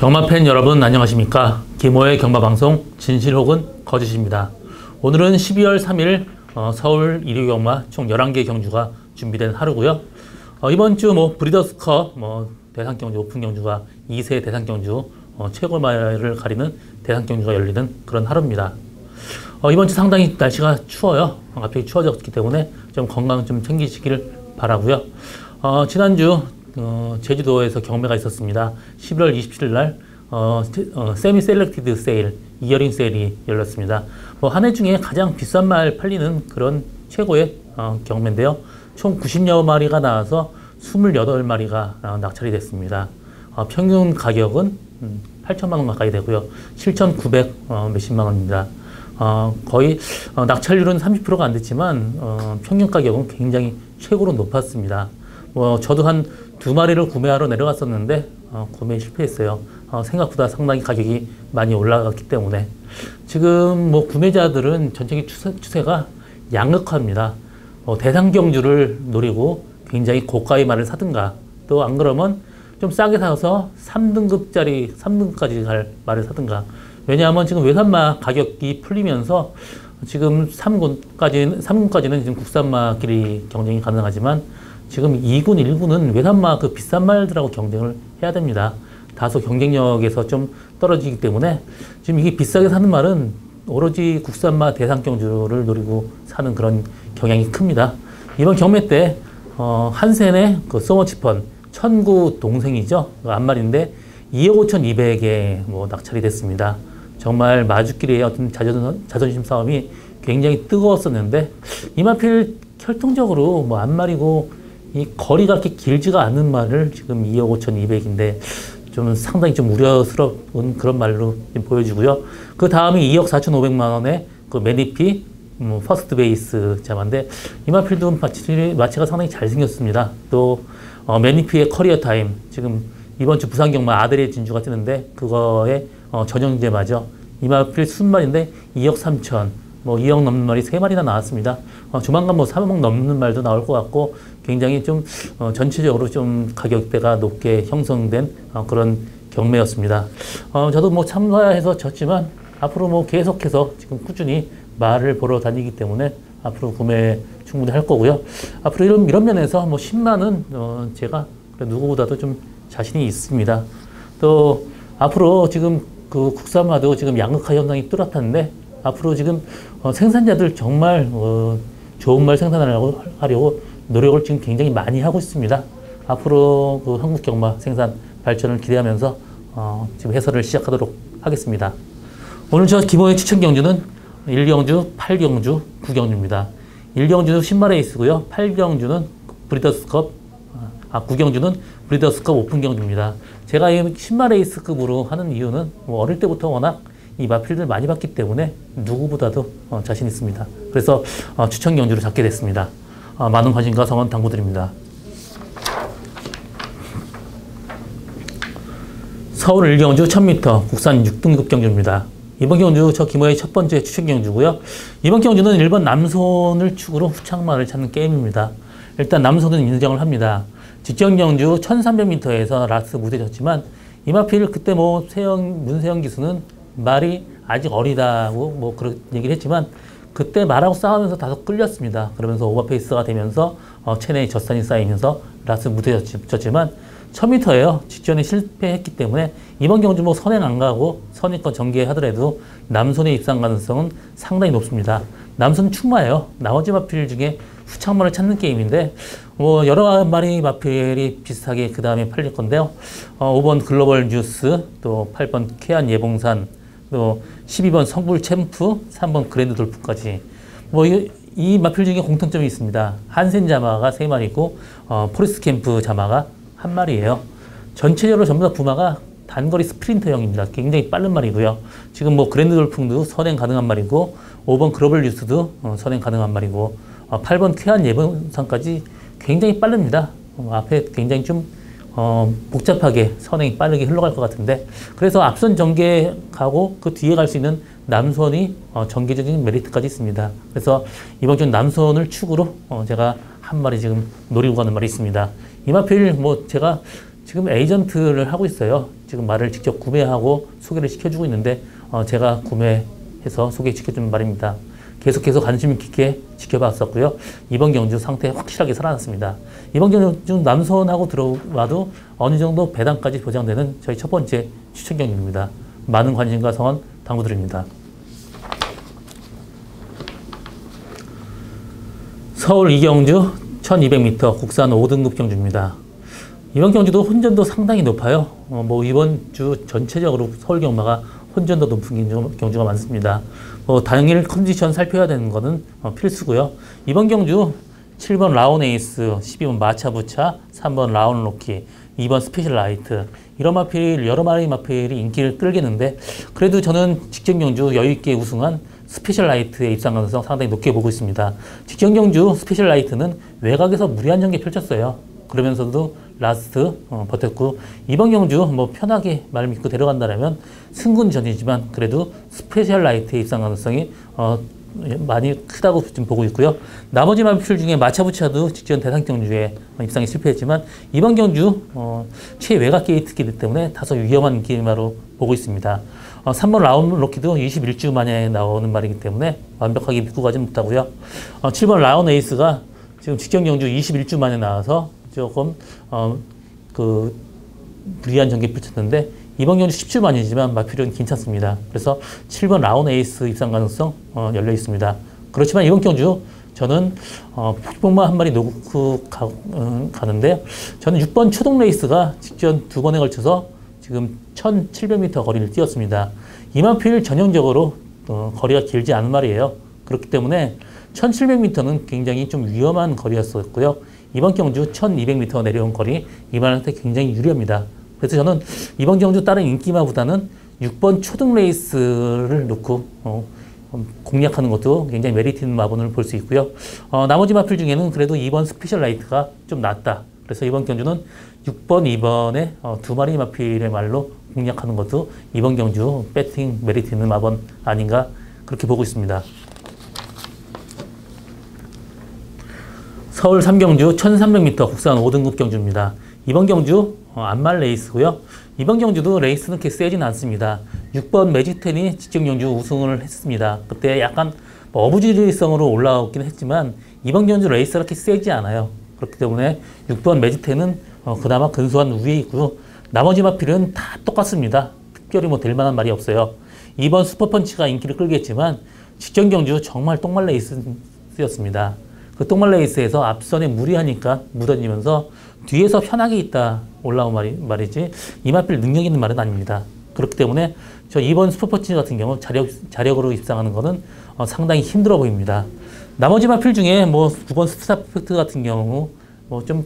경마팬 여러분 안녕하십니까. 김호의 경마방송 진실 혹은 거짓입니다. 오늘은 12월 3일 서울 1위 경마 총 11개 경주가 준비된 하루고요. 이번 주 브리더스컵 대상 경주, 오픈 경주가 2세 대상 경주 최고마를 가리는 대상 경주가 열리는 그런 하루입니다. 이번 주 상당히 날씨가 추워요. 갑자기 추워졌기 때문에 좀 건강 좀 챙기시길 바라고요. 지난주 제주도에서 경매가 있었습니다. 11월 27일 날 세미 셀렉티드 세일, 이어링 세일이 열렸습니다. 한 해 중에 가장 비싼 말 팔리는 그런 최고의 경매인데요. 총 90여 마리가 나와서 28마리가 낙찰이 됐습니다. 평균 가격은 8천만 원 가까이 되고요. 7,900 몇십만 원입니다. 거의 낙찰률은 30%가 안 됐지만 평균 가격은 굉장히 최고로 높았습니다. 저도 한 2마리를 구매하러 내려갔었는데 구매에 실패했어요. 생각보다 상당히 가격이 많이 올라갔기 때문에 지금 구매자들은 전체적인 추세가 양극화입니다. 대상 경주를 노리고 굉장히 고가의 말을 사든가, 또 안 그러면 좀 싸게 사서 3등급까지 갈 말을 사든가. 왜냐하면 지금 외산마 가격이 풀리면서 지금 3군까지는 지금 국산마끼리 경쟁이 가능하지만 지금 2군, 1군은 외산마 그 비싼 말들하고 경쟁을 해야 됩니다. 다소 경쟁력에서 좀 떨어지기 때문에 지금 이게 비싸게 사는 말은 오로지 국산마 대상 경주를 노리고 사는 그런 경향이 큽니다. 이번 경매 때 한센의 그 소머치펀 천구 동생이죠. 한 마리인데 2억 5,200에 낙찰이 됐습니다. 정말 마주끼리의 어떤 자존심 싸움이 굉장히 뜨거웠었는데 이마필 혈통적으로 한 마리고 이 거리가 그렇게 길지가 않은 말을 지금 2억 5,200인데 좀 상당히 좀 우려스러운 그런 말로 보여지고요. 그 다음이 2억 4,500만 원의 그 매니피 퍼스트 베이스 자마인데 이마필도 마치가 상당히 잘생겼습니다. 또 매니피의 커리어 타임, 지금 이번 주 부산 경마 아들의 진주가 뜨는데 그거의 전형제마죠. 이마필 순말인데 2억 3천, 2억 넘는 말이 3마리나 나왔습니다. 조만간 3억 넘는 말도 나올 것 같고 굉장히 좀 전체적으로 좀 가격대가 높게 형성된 그런 경매였습니다. 저도 참가해서 졌지만 앞으로 계속해서 지금 꾸준히 말을 보러 다니기 때문에 앞으로 구매 충분히 할 거고요. 앞으로 이런 면에서 10만은 제가 누구보다도 좀 자신이 있습니다. 또 앞으로 지금 그 국산마도 지금 양극화 현상이 뚜렷한데 앞으로 지금 생산자들 정말 좋은 말 생산하려고 노력을 지금 굉장히 많이 하고 있습니다. 앞으로 그 한국 경마 생산 발전을 기대하면서 지금 해설을 시작하도록 하겠습니다. 오늘 저 김호의 추천 경주는 1경주, 8경주, 9경주입니다. 1경주는 10마레이스고요. 8경주는 브리더스컵, 9경주는 브리더스컵 오픈 경주입니다. 제가 이 10마레이스급으로 하는 이유는 어릴 때부터 워낙 이 마필들 많이 봤기 때문에 누구보다도 자신 있습니다. 그래서 추천 경주를 잡게 됐습니다. 많은 관심과 성원 당부드립니다. 서울 1경주 1000m 국산 6등급 경주입니다. 이번 경주 저 김호의 첫 번째 추천 경주고요. 이번 경주는 1번 남손을 축으로 후창마를 찾는 게임입니다. 일단 남손은 인정을 합니다. 직전 경주 1300m에서 라스 무대졌지만 이마필 그때 문세영 기수는 말이 아직 어리다고 그런 얘기를 했지만 그때 말하고 싸우면서 다소 끌렸습니다. 그러면서 오버페이스가 되면서 체내에 젖산이 쌓이면서 라스 무대졌지만 1000m예요. 직전에 실패했기 때문에 이번 경주 선행 안 가고 선행권 전개하더라도 남손의 입상 가능성은 상당히 높습니다. 남손 축마예요. 나머지 마필 중에 후창마를 찾는 게임인데 여러 마리 마필이 비슷하게 그 다음에 팔릴 건데요. 5번 글로벌 뉴스, 또 8번 케안 예봉산, 또 12번 성불 챔프, 3번 그랜드 돌프까지 이 마필 중에 공통점이 있습니다. 한센 자마가 3마리고 포리스 캠프 자마가 1마리예요. 전체적으로 전부 다 부마가 단거리 스프린터형입니다. 굉장히 빠른 말이고요. 지금 그랜드 돌풍도 선행 가능한 말이고 5번 글로벌 뉴스도 선행 가능한 말이고 8번 쾌한 예봉상까지 굉장히 빠릅니다. 앞에 굉장히 좀 복잡하게 선행이 빠르게 흘러갈 것 같은데 그래서 앞선 전개 가고 그 뒤에 갈 수 있는 남선이 전개적인 메리트까지 있습니다. 그래서 이번 주 남선을 축으로 제가 한 마리 지금 노리고 가는 말이 있습니다. 이마필 제가 지금 에이전트를 하고 있어요. 지금 말을 직접 구매하고 소개를 시켜주고 있는데 제가 구매해서 소개시켜준 말입니다. 계속해서 관심 깊게 지켜봤었고요. 이번 경주 상태 확실하게 살아났습니다. 이번 경주 남선하고 들어와도 어느 정도 배당까지 보장되는 저희 첫 번째 추천 경주입니다. 많은 관심과 성원 당부드립니다. 서울 이경주 1200m 국산 5등급 경주입니다. 이번 경주도 혼전도 상당히 높아요. 이번 주 전체적으로 서울 경마가 혼전도 높은 경주가 많습니다. 당일 컨디션 살펴야 되는 것은 필수고요. 이번 경주 7번 라온 에이스, 12번 마차부차, 3번 라온 로키, 2번 스페셜 라이트 이런 마필 여러 마리 마필이 인기를 끌겠는데 그래도 저는 직전 경주 여유 있게 우승한 스페셜 라이트의 입상 가능성 상당히 높게 보고 있습니다. 직전 경주 스페셜 라이트는 외곽에서 무리한 전개 펼쳤어요. 그러면서도 라스트 버텼고 이번 경주 편하게 말 믿고 데려간다면 승군전이지만 그래도 스페셜 라이트의 입상 가능성이 많이 크다고 좀 보고 있고요. 나머지 마필 중에 마차부차도 직전 대상 경주에 입상에 실패했지만 이번 경주 최외곽 게이트이기 때문에 다소 위험한 기마로 보고 있습니다. 3번 라운 로키도 21주 만에 나오는 말이기 때문에 완벽하게 믿고 가지 못하고요. 7번 라운 에이스가 지금 직전 경주 21주 만에 나와서 조금 무리한 전개 펼쳤는데 이번 경주 10주 만이지만 마필은 괜찮습니다. 그래서 7번 라운 에이스 입상 가능성 열려 있습니다. 그렇지만 이번 경주 저는 폭봉만 한 마리 놓고 가는데 저는 6번 초동 레이스가 직전 두 번에 걸쳐서 지금 1700m 거리를 뛰었습니다. 이 마필 전형적으로 거리가 길지 않은 말이에요. 그렇기 때문에 1700m는 굉장히 좀 위험한 거리였었고요. 이번 경주 1200m 내려온 거리 이만한테 굉장히 유리합니다. 그래서 저는 이번 경주 다른 인기마보다는 6번 초등 레이스를 놓고 공략하는 것도 굉장히 메리트 있는 마번을 볼 수 있고요. 나머지 마필 중에는 그래도 2번 스페셜 라이트가 좀 낫다. 그래서 이번 경주는 6번, 2번에 두 마리 마필의 말로 공략하는 것도 이번 경주 배팅 메리트 있는 마번 아닌가 그렇게 보고 있습니다. 서울 3경주 1300m 국산 5등급 경주입니다. 이번 경주 안말 레이스고요. 이번 경주도 레이스는 그렇게 세진 않습니다. 6번 매직텐이 직전 경주 우승을 했습니다. 그때 약간 어부지리성으로 올라오긴 했지만 이번 경주 레이스가 그렇게 세지 않아요. 그렇기 때문에 6번 매직텐은 그나마 근소한 우위에 있고요. 나머지 마필은 다 똑같습니다. 특별히 될 만한 말이 없어요. 2번 슈퍼펀치가 인기를 끌겠지만 직전 경주 정말 똥말 레이스였습니다. 그 똥말 레이스에서 앞선에 무리하니까 묻어지면서 뒤에서 편하게 있다 올라온 말이지 이 마필 능력 있는 말은 아닙니다. 그렇기 때문에 저 2번 슈퍼펀치 같은 경우 자력으로 입상하는 것은 상당히 힘들어 보입니다. 나머지 마필 중에 9번 스타 퍼펙트 같은 경우 좀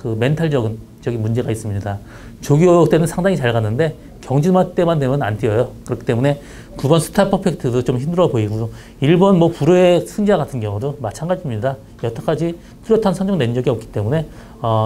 멘탈적인 문제가 있습니다. 조교 때는 상당히 잘 가는데 경주마 때만 되면 안 뛰어요. 그렇기 때문에 9번 스타 퍼펙트도 좀 힘들어 보이고 1번 불후의 승자 같은 경우도 마찬가지입니다. 여태까지 뚜렷한 선정 낸 적이 없기 때문에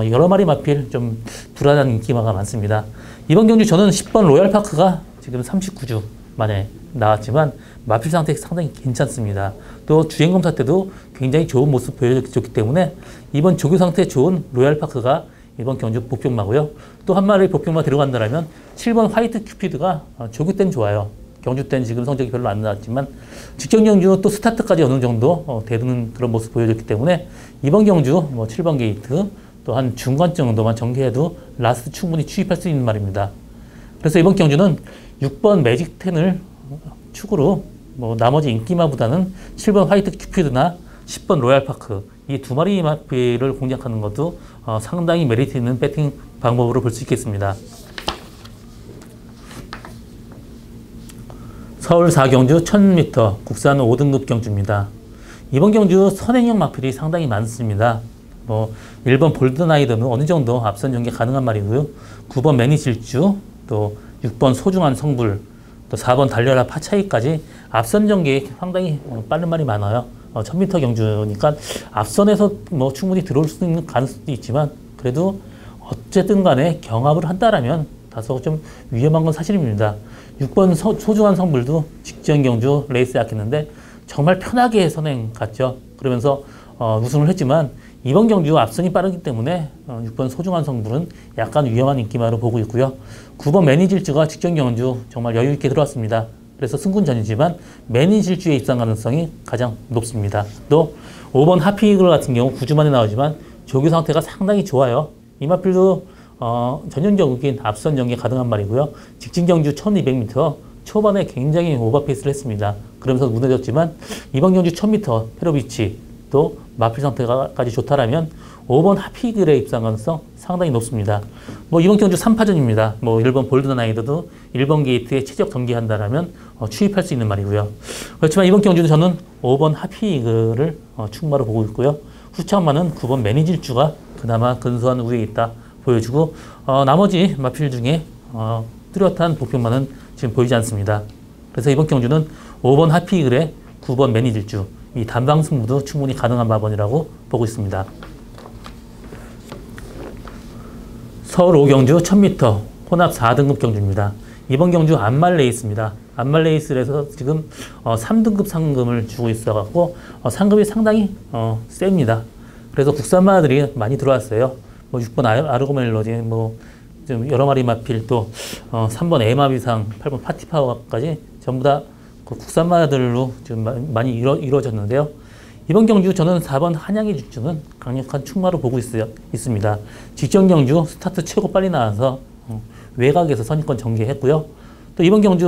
여러 마리 마필 좀 불안한 인기마가 많습니다. 이번 경주 저는 10번 로얄파크가 지금 39주 만에 나왔지만 마필 상태 상당히 괜찮습니다. 또 주행검사 때도 굉장히 좋은 모습 보여줬기 때문에 이번 조교 상태 좋은 로얄파크가 이번 경주 복병마고요. 또 한 마리 복병마 들어간다면 7번 화이트 큐피드가 조교 때는 좋아요. 경주 때는 지금 성적이 별로 안 나왔지만 직전 경주는 또 스타트까지 어느 정도 대드는 그런 모습 보여줬기 때문에 이번 경주 7번 게이트 또 한 중간 정도만 전개해도 라스트 충분히 추입할 수 있는 말입니다. 그래서 이번 경주는 6번 매직 10을 축으로 나머지 인기마보다는 7번 화이트 큐피드나 10번 로얄파크 이 두 마리 마필을 공략하는 것도 상당히 메리트 있는 배팅 방법으로 볼 수 있겠습니다. 서울 4경주 1000m 국산 5등급 경주입니다. 이번 경주 선행형 마필이 상당히 많습니다. 1번 볼드나이더는 어느 정도 앞선 전개 가능한 말이고요. 9번 매니질주, 또 6번 소중한 성불, 또 4번 달려라 파차이까지 앞선 전개에 상당히 빠른 말이 많아요. 1000m 경주니까 앞선에서 충분히 들어올 수 있는 가능성도 있지만 그래도 어쨌든 간에 경합을 한다라면 다소 좀 위험한 건 사실입니다. 6번 소중한 성불도 직전 경주 레이스 약했는데 정말 편하게 선행 갔죠. 그러면서 우승을 했지만 이번 경주 앞선이 빠르기 때문에 6번 소중한 성불은 약간 위험한 인기마로 보고 있고요. 9번 매니질주가 직전 경주 정말 여유 있게 들어왔습니다. 그래서 승군전이지만 매니질주의 입상 가능성이 가장 높습니다. 또 5번 하피이글 같은 경우 9주 만에 나오지만 조교 상태가 상당히 좋아요. 이 마필도 전형적인 앞선 전개 가능한 말이고요. 직진 경주 1200m 초반에 굉장히 오버페이스를 했습니다. 그러면서 무너졌지만 이번 경주 1000m 페로비치 또 마필 상태까지 좋다라면 5번 하피글의 입상 가능성 상당히 높습니다. 이번 경주 3파전입니다. 1번 볼드나이더도 1번 게이트에 최적 전개한다라면 추입할 수 있는 말이고요. 그렇지만 이번 경주도 저는 5번 하피글을 충마로 보고 있고요. 후창마는 9번 매니질주가 그나마 근소한 우위에 있다 보여주고 나머지 마필 중에 뚜렷한 복병만은 지금 보이지 않습니다. 그래서 이번 경주는 5번 하피글의 9번 매니질주 이 단방 승부도 충분히 가능한 마번이라고 보고 있습니다. 서울 5경주 1000m 혼합 4등급 경주입니다. 이번 경주 안말 레이스입니다. 안말 레이스에서 지금 3등급 상금을 주고 있어갖고 상금이 상당히 셉니다. 그래서 국산마들이 많이 들어왔어요. 6번 아르고 멜로디, 좀 여러 마리 마필, 또 3번 에마비상, 8번 파티파워까지 전부 다 국산마들로 지금 많이 이루어졌는데요. 이번 경주 저는 4번 한양의 주주는 강력한 충마로 보고 있습니다. 직전 경주 스타트 최고 빨리 나와서 외곽에서 선입권 전개했고요. 또 이번 경주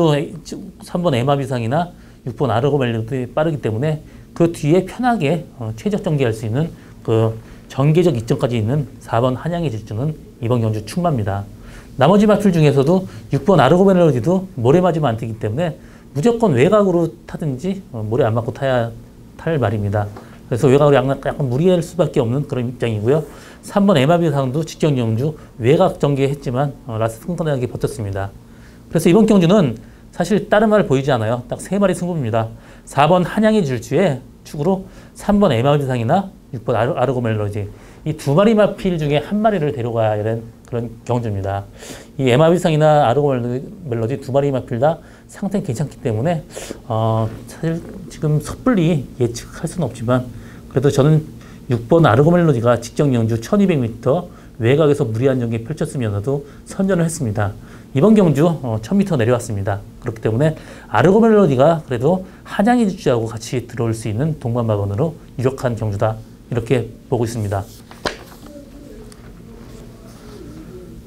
3번 에마비상이나 6번 아르고 멜로디 빠르기 때문에 그 뒤에 편하게 최적 전개할 수 있는 그 전개적 이점까지 있는 4번 한양의 질주는 이번 경주 충마입니다. 나머지 마필 중에서도 6번 아르고 멜로디도 모래 맞으면 안 뛰기 때문에 무조건 외곽으로 타든지 모래 안 맞고 탈 말입니다. 그래서 외곽으로 약간 무리할 수밖에 없는 그런 입장이고요. 3번 에마비상도 직전 경주 외곽 전개했지만 라스트 끈끈하게 버텼습니다. 그래서 이번 경주는 사실 다른 말 보이지 않아요. 딱 3마리 승부입니다. 4번 한양의 질주에 축으로 3번 에마비상이나 6번 아르고 멜로디 이 2마리 마필 중에 1마리를 데려가야 되는 그런 경주입니다. 이 에마비상이나 아르고 멜로디 2마리 마필 다 상태는 괜찮기 때문에 사실 지금 섣불리 예측할 수는 없지만 그래도 저는 6번 아르고 멜로디가 직전 경주 1200m 외곽에서 무리한 전개 펼쳤으면서도 선전을 했습니다. 이번 경주 1000m 내려왔습니다. 그렇기 때문에 아르고 멜로디가 그래도 한양의 질주하고 같이 들어올 수 있는 동반마번으로 유력한 경주다 이렇게 보고 있습니다.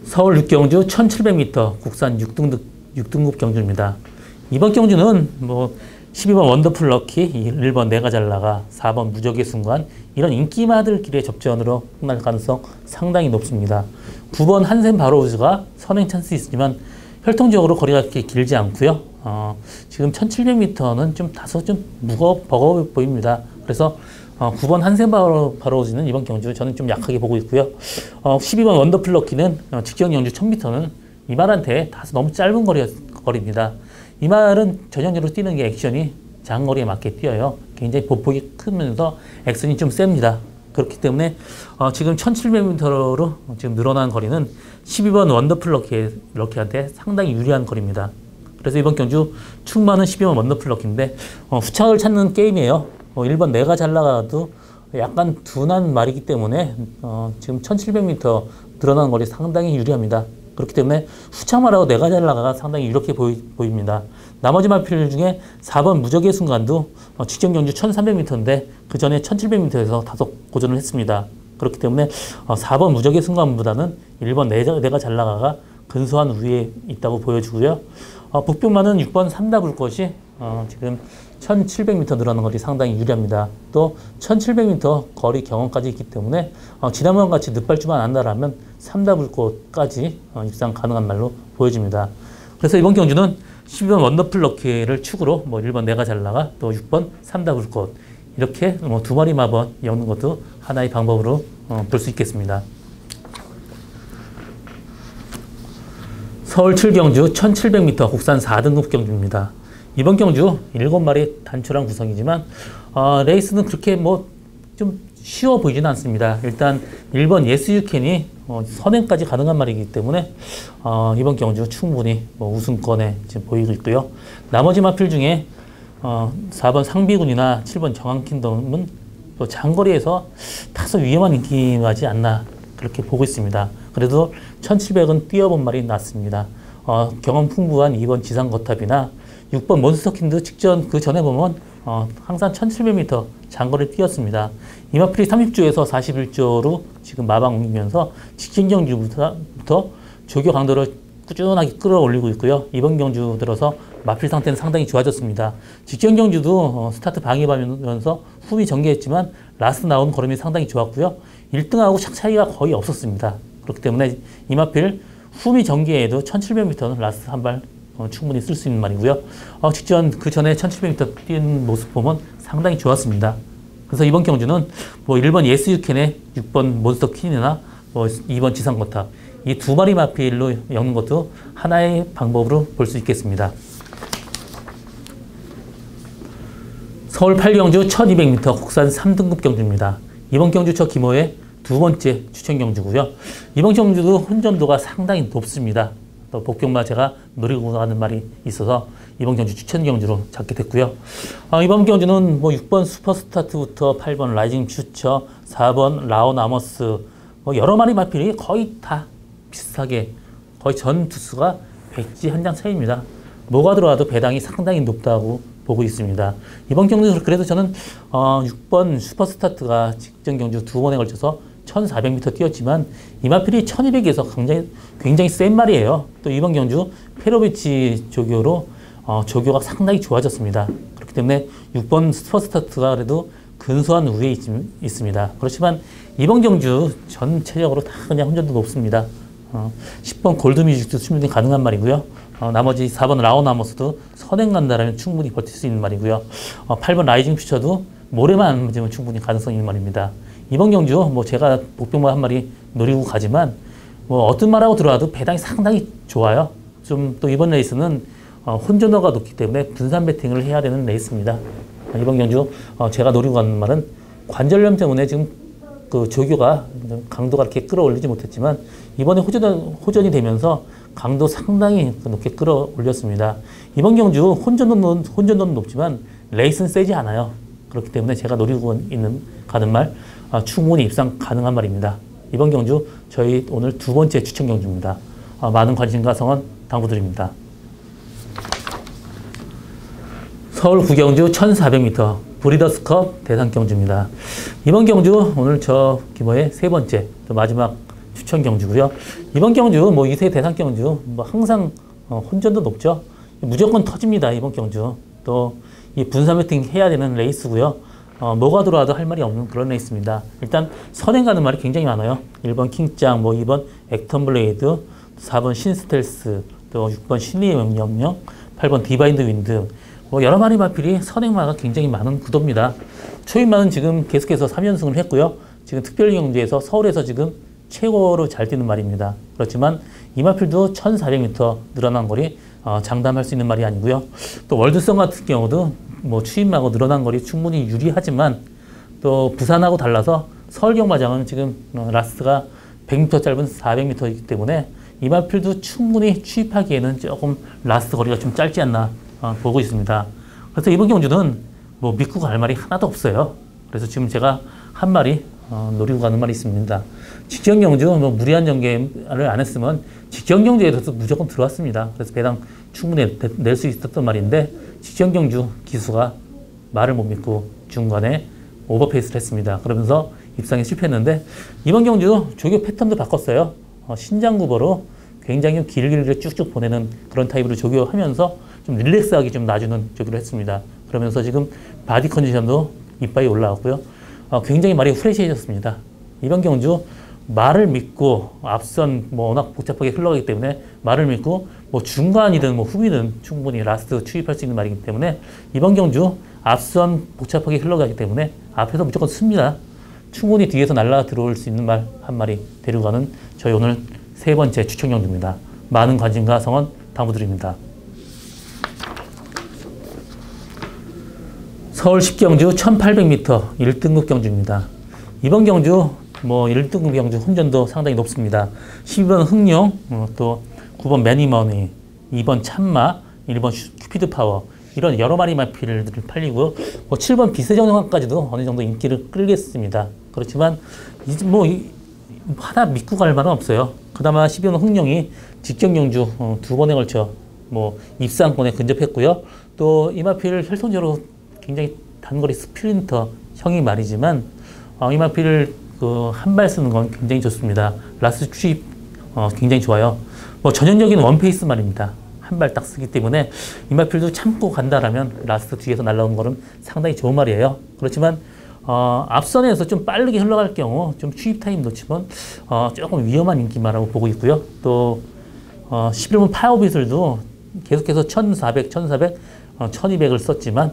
서울 6경주 1700m 국산 6등급 경주입니다. 이번 경주는 12번 원더풀 럭키, 1번 내가 잘 나가, 4번 무적의 순간 이런 인기마들끼리의 접전으로 끝날 가능성 상당히 높습니다. 9번 한샘 바로우즈가 선행 찬스 있지만 혈통적으로 거리가 그렇게 길지 않고요. 지금 1700m는 좀 다소 좀 버거워 보입니다. 그래서 9번 한샘 바로우즈는 이번 경주 저는 좀 약하게 보고 있고요. 12번 원더풀 럭키는 직전 경주 1000m는 이 말한테 다소 너무 짧은 거리입니다. 이 말은 전형적으로 뛰는 게 액션이 장거리에 맞게 뛰어요. 굉장히 보폭이 크면서 액션이 좀 셉니다. 그렇기 때문에 지금 1700m로 지금 늘어난 거리는 12번 원더풀 럭키한테 상당히 유리한 거리입니다. 그래서 이번 경주 충마는 12번 원더풀 럭키인데 후창을 찾는 게임이에요. 1번 내가 잘 나가도 약간 둔한 말이기 때문에 지금 1700m 늘어난 거리 상당히 유리합니다. 그렇기 때문에 후창말하고 내가 잘 나가가 상당히 유력해 보입니다. 나머지 마필 중에 4번 무적의 순간도 직전 경주 1300m인데 그 전에 1700m에서 다소 고전을 했습니다. 그렇기 때문에 4번 무적의 순간보다는 1번 내가 잘 나가가 근소한 우위에 있다고 보여주고요. 복병만은 6번 삼다불 것이 지금 1700m 늘어나는 거리 상당히 유리합니다. 또 1700m 거리 경험까지 있기 때문에 지난번 같이 늦발주만 안다라면 삼다불꽃까지 입상 가능한 말로 보여집니다. 그래서 이번 경주는 12번 원더풀 럭키를 축으로 1번 내가 잘 나가 또 6번 삼다불꽃 이렇게 2마리 마번 엮는 것도 하나의 방법으로 볼 수 있겠습니다. 서울 7경주 1700m 국산 4등급 경주입니다. 이번 경주 7마리 단촐한 구성이지만 레이스는 그렇게 좀 쉬워 보이지는 않습니다. 일단 1번 예스 유캔이 선행까지 가능한 말이기 때문에 이번 경주 충분히 우승권에 지금 보이고 있고요. 나머지 마필 중에 4번 상비군이나 7번 정한킹덤은 또 장거리에서 다소 위험한 인기하지 않나 그렇게 보고 있습니다. 그래도 1700은 뛰어본 말이 낫습니다. 경험 풍부한 2번 지상 거탑이나 6번 몬스터킨드 직전 그 전에 보면 항상 1700m 장거리 뛰었습니다. 이마필이 30조에서 41조로 지금 마방 옮기면서 직전 경주부터 조교 강도를 꾸준하게 끌어올리고 있고요. 이번 경주 들어서 마필 상태는 상당히 좋아졌습니다. 직전 경주도 스타트 방해받으면서 후미 전개했지만 라스트 나온 걸음이 상당히 좋았고요. 1등하고 차이가 거의 없었습니다. 그렇기 때문에 이마필 후미 전개에도 1700m는 라스트 한 발 충분히 쓸 수 있는 말이고요. 직전 그 전에 1700m 뛴 모습 보면 상당히 좋았습니다. 그래서 이번 경주는 뭐 1번 예스 유캔의 6번 몬스터 퀸이나 뭐 2번 지상 거탑 이 두 마리 마필로 엮는 것도 하나의 방법으로 볼 수 있겠습니다. 서울 8경주 1200m 국산 3등급 경주입니다. 이번 경주 저 김호의 두 번째 추천 경주고요. 이번 경주도 혼전도가 상당히 높습니다. 또 복경마 제가 노리고 가는 말이 있어서 이번 경주 추천 경주로 잡게 됐고요. 이번 경주는 뭐 6번 슈퍼스타트부터 8번 라이징 퓨처, 4번 라오나머스 뭐 여러 마리 마필이 거의 다 비슷하게 거의 전 투수가 백지 한 장 차이입니다. 뭐가 들어와도 배당이 상당히 높다고 보고 있습니다. 이번 경주 그래도 저는 6번 슈퍼스타트가 직전 경주 두 번에 걸쳐서 1400m 뛰었지만 이마필이 1200에서 굉장히 센 말이에요. 또 이번 경주 페로비치 조교로 조교가 상당히 좋아졌습니다. 그렇기 때문에 6번 슈퍼스타트가 그래도 근소한 우위에 있습니다. 그렇지만 이번 경주 전체적으로 다 그냥 혼전도 높습니다. 10번 골드뮤직도 충분히 가능한 말이고요. 나머지 4번 라오나머스도 선행 간다라면 충분히 버틸 수 있는 말이고요. 8번 라이징 퓨처도 모래만 안 맞으면 충분히 가능성이 있는 말입니다. 이번 경주 뭐 제가 복병마 한 마리 노리고 가지만 뭐 어떤 말하고 들어와도 배당이 상당히 좋아요. 좀 또 이번 레이스는 혼전도가 높기 때문에 분산 배팅을 해야 되는 레이스입니다. 이번 경주 제가 노리고 가는 말은 관절염 때문에 지금 그 조교가 강도가 이렇게 끌어올리지 못했지만 이번에 호전이 되면서 강도 상당히 높게 끌어올렸습니다. 이번 경주 혼전도는 높지만 레이스는 세지 않아요. 그렇기 때문에 제가 노리고 가는 말 충분히 입상 가능한 말입니다. 이번 경주 저희 오늘 두 번째 추천 경주입니다. 많은 관심과 성원 당부드립니다. 서울 구경주 1400m 브리더스컵 대상 경주입니다. 이번 경주 오늘 저 규모의 세 번째 또 마지막 추천 경주고요. 이번 경주 뭐 2세 대상 경주 뭐 항상 혼전도 높죠. 무조건 터집니다. 이번 경주 또 이 분산 배팅 해야 되는 레이스고요. 뭐가 들어와도 할 말이 없는 그런 레이스입니다. 일단 선행 가는 말이 굉장히 많아요. 1번 킹짱, 뭐 2번 액턴 블레이드, 4번 신스텔스, 또 6번 신리의 명령, 8번 디바인드 윈드 뭐 여러 마리 마필이 선행마가 굉장히 많은 구도입니다. 초임마는 지금 계속해서 3연승을 했고요. 지금 특별경주에서 서울에서 지금 최고로 잘 뛰는 말입니다. 그렇지만 이마필도 1400m 늘어난 거리 장담할 수 있는 말이 아니고요. 또 월드성 같은 경우도 뭐 추임마고 늘어난 거리 충분히 유리하지만 또 부산하고 달라서 서울 경마장은 지금 라스트가 100m 짧은 400m이기 때문에 이마필도 충분히 추입하기에는 조금 라스트 거리가 좀 짧지 않나 보고 있습니다. 그래서 이번 경주는 뭐 믿고 갈 말이 하나도 없어요. 그래서 지금 제가 한 마리 노리고 가는 말이 있습니다. 직전 경주 뭐 무리한 전개를 안 했으면 직전 경주에서 무조건 들어왔습니다. 그래서 배당 충분히 낼 수 있었던 말인데 직전 경주 기수가 말을 못 믿고 중간에 오버페이스를 했습니다. 그러면서 입상에 실패했는데 이번 경주 조교 패턴도 바꿨어요. 신장구보로 굉장히 길게 쭉쭉 보내는 그런 타입으로 조교하면서 좀 릴렉스하게 좀 놔주는 조교를 했습니다. 그러면서 지금 바디 컨디션도 이빨이 올라왔고요. 굉장히 말이 프레시해졌습니다. 이번 경주 말을 믿고 앞선 뭐 워낙 복잡하게 흘러가기 때문에 말을 믿고 뭐 중간이든 뭐 후미든 충분히 라스트 추입할 수 있는 말이기 때문에 이번 경주 앞선 복잡하게 흘러가기 때문에 앞에서 무조건 씁니다. 충분히 뒤에서 날라 들어올 수 있는 말 한 마리 데리고 가는 저희 오늘 세 번째 추천 경주입니다. 많은 관심과 성원 당부드립니다. 서울 10경주 1800m 1등급 경주입니다. 이번 경주 뭐 1등급 경주 혼전도 상당히 높습니다. 12번 흥룡, 또 9번 매니머니, 2번 참마, 1번 큐피드 파워 이런 여러 마리 마필들을 팔리고요. 뭐 7번 비세정형까지도 어느 정도 인기를 끌겠습니다. 그렇지만 이제 뭐 하나 믿고 갈 만은 없어요. 그나마 12번 흥룡이 직경영주 두 번에 걸쳐 뭐 입상권에 근접했고요. 또 이 마필 혈통적으로 굉장히 단거리 스프린터 형이 말이지만 이 마필을 그 한 발 쓰는 건 굉장히 좋습니다. 라스 추입 굉장히 좋아요. 뭐 전형적인 원페이스 말입니다. 한 발 딱 쓰기 때문에 이 마필도 참고 간다라면 라스트 뒤에서 날라오는 거는 상당히 좋은 말이에요. 그렇지만 앞선에서 좀 빠르게 흘러갈 경우 좀 추입 타임 놓치면 조금 위험한 인기마라고 보고 있고요. 또 11번 파워빗을도 계속해서 1400, 1200을 썼지만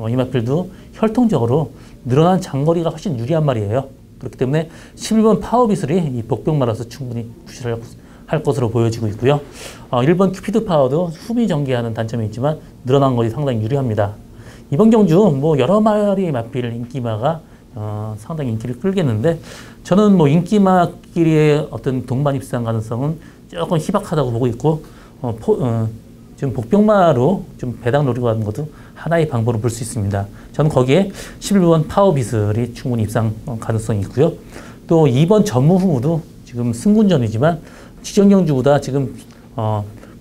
이 마필도 혈통적으로 늘어난 장거리가 훨씬 유리한 말이에요. 그렇기 때문에 11번 파워빗을이 이 복병마라서 충분히 구실할 것으로 보여지고 있고요. 1번 큐피드 파워도 후미 전개하는 단점이 있지만 늘어난 것이 상당히 유리합니다. 이번 경주 뭐 여러 마리 마필 인기마가 상당히 인기를 끌겠는데 저는 뭐 인기마끼리의 어떤 동반 입상 가능성은 조금 희박하다고 보고 있고 지금 복병마로 좀 배당 노리고 가는 것도 하나의 방법으로 볼 수 있습니다. 저는 거기에 11번 파워빗을이 충분히 입상 가능성이 있고요. 또 2번 전무후무도 지금 승군전이지만 직전경주보다 지금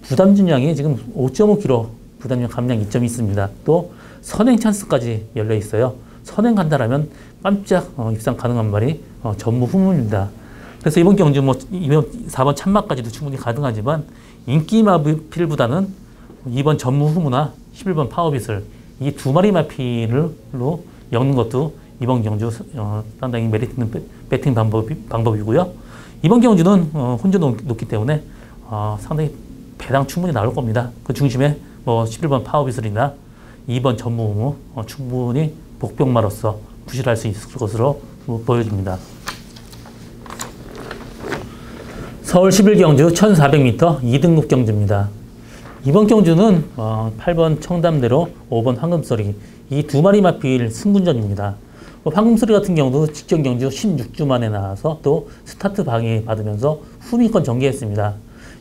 부담진량이 지금 5.5kg 부담량 감량 이점이 있습니다. 또 선행 찬스까지 열려 있어요. 선행 간다라면 깜짝 입상 가능한 말이 전무후무입니다. 그래서 이번 경주 뭐 4번 참마까지도 충분히 가능하지만 인기 마필보다는 2번 전무후무나 11번 파워빗을 이 두 마리 마필로 엮는 것도 이번 경주 상당히 메리트 있는 배팅 방법이고요. 이번 경주는 혼조도 높기 때문에 상당히 배당 충분히 나올 겁니다. 그 중심에 뭐 11번 파워빗을이나 2번 전무후무 충분히 복병마로서 구실할 수 있을 것으로 보여집니다. 서울 11경주 1400m 2등급 경주입니다. 이번 경주는 8번 청담대로 5번 황금소리 이 두 마리 마필 승군전입니다. 황금소리 같은 경우도 직전 경주 16주 만에 나와서 또 스타트 방해 받으면서 후미권 전개했습니다.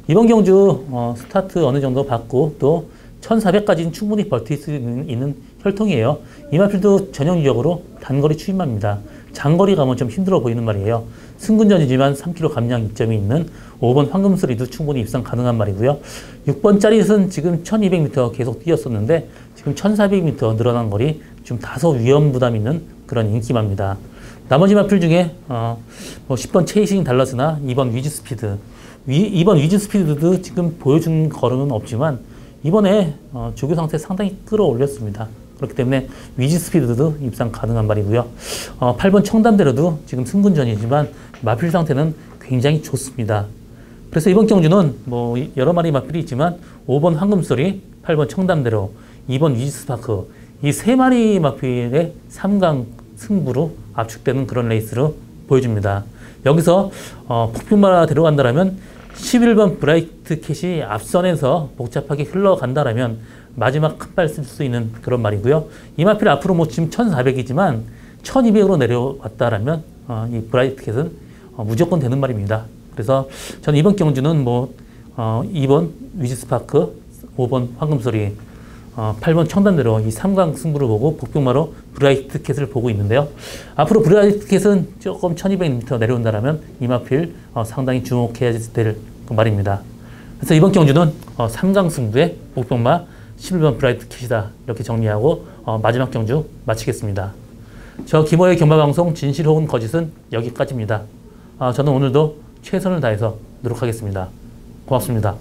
이번 경주 스타트 어느 정도 받고 또 1400까지는 충분히 버틸 수 있는 혈통이에요. 이 마필도 전형적으로 단거리 추임마입니다. 장거리 가면 좀 힘들어 보이는 말이에요. 승군전이지만 3kg 감량 이점이 있는 5번 황금소리도 충분히 입상 가능한 말이고요. 6번 짜릿은 지금 1200m 계속 뛰었었는데 지금 1400m 늘어난 거리 좀 다소 위험 부담 있는 그런 인기마입니다. 나머지 마필 중에 10번 체이싱 달러스나 2번 위즈스피드 2번 위즈스피드도 지금 보여준 걸음은 없지만 이번에 조교 상태 상당히 끌어올렸습니다. 그렇기 때문에 위즈스피드도 입상 가능한 말이고요. 8번 청담대로도 지금 승군전이지만 마필 상태는 굉장히 좋습니다. 그래서 이번 경주는 뭐 여러 마리 마필이 있지만 5번 황금소리, 8번 청담대로, 2번 위즈스파크 이 세 마리 마필의 3강 승부로 압축되는 그런 레이스로 보여줍니다. 여기서 폭풍마라 데려간다라면 11번 브라이트 캣이 앞선에서 복잡하게 흘러간다라면 마지막 큰 발 쓸 수 있는 그런 말이고요. 이 마필 앞으로 뭐 지금 1400이지만 1200으로 내려왔다라면 이 브라이트 캣은 무조건 되는 말입니다. 그래서 저는 이번 경주는 뭐 2번 위즈스파크, 5번 황금소리, 8번 청담대로 이 3강 승부를 보고 복병마로 브라이트 캣을 보고 있는데요. 앞으로 브라이트 캣은 조금 1200m 내려온다라면 이 마필 상당히 주목해야 될 그 말입니다. 그래서 이번 경주는 3강 승부의 복병마 11번 브라이트 캣이다 이렇게 정리하고 마지막 경주 마치겠습니다. 저 김호의 경마방송 진실 혹은 거짓은 여기까지입니다. 저는 오늘도 최선을 다해서 노력하겠습니다. 고맙습니다.